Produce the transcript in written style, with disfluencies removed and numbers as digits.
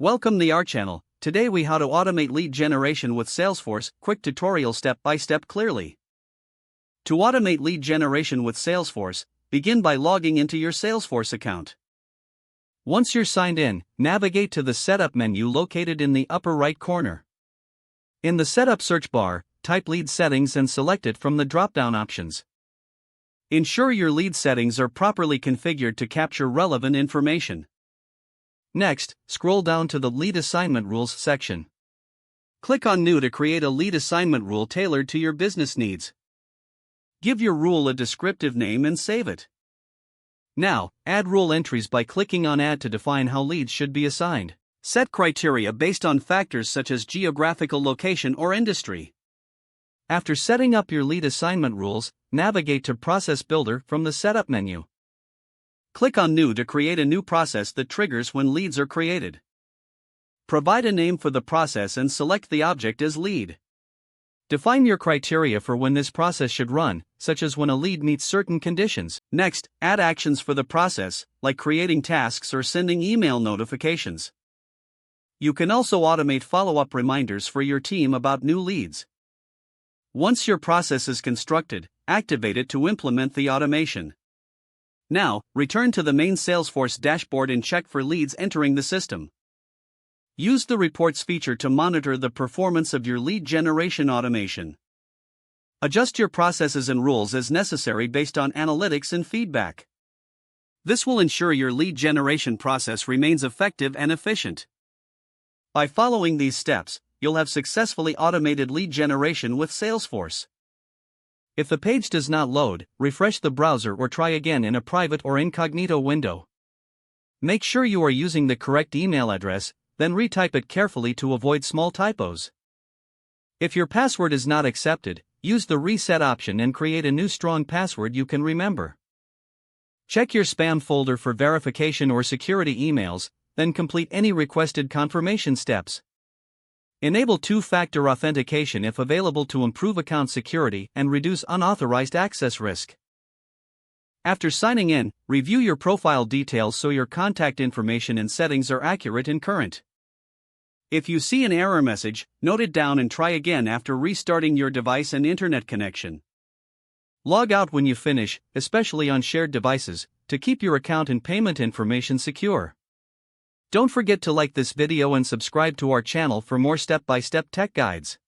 Welcome to our channel. Today we how to automate lead generation with Salesforce. Quick tutorial step by step clearly. To automate lead generation with Salesforce, begin by logging into your Salesforce account. Once you're signed in, navigate to the Setup menu located in the upper right corner. In the Setup search bar, type Lead Settings and select it from the drop-down options. Ensure your lead settings are properly configured to capture relevant information. Next, scroll down to the Lead Assignment Rules section. Click on New to create a lead assignment rule tailored to your business needs. Give your rule a descriptive name and save it. Now, add rule entries by clicking on Add to define how leads should be assigned. Set criteria based on factors such as geographical location or industry. After setting up your lead assignment rules, navigate to Process Builder from the Setup menu. Click on New to create a new process that triggers when leads are created. Provide a name for the process and select the object as lead. Define your criteria for when this process should run, such as when a lead meets certain conditions. Next, add actions for the process, like creating tasks or sending email notifications. You can also automate follow-up reminders for your team about new leads. Once your process is constructed, activate it to implement the automation. Now, return to the main Salesforce dashboard and check for leads entering the system. Use the Reports feature to monitor the performance of your lead generation automation. Adjust your processes and rules as necessary based on analytics and feedback. This will ensure your lead generation process remains effective and efficient. By following these steps, you'll have successfully automated lead generation with Salesforce. If the page does not load, refresh the browser or try again in a private or incognito window. Make sure you are using the correct email address, then retype it carefully to avoid small typos. If your password is not accepted, use the Reset option and create a new strong password you can remember. Check your spam folder for verification or security emails, then complete any requested confirmation steps. Enable two-factor authentication if available to improve account security and reduce unauthorized access risk. After signing in, review your profile details so your contact information and settings are accurate and current. If you see an error message, note it down and try again after restarting your device and internet connection. Log out when you finish, especially on shared devices, to keep your account and payment information secure. Don't forget to like this video and subscribe to our channel for more step-by-step tech guides.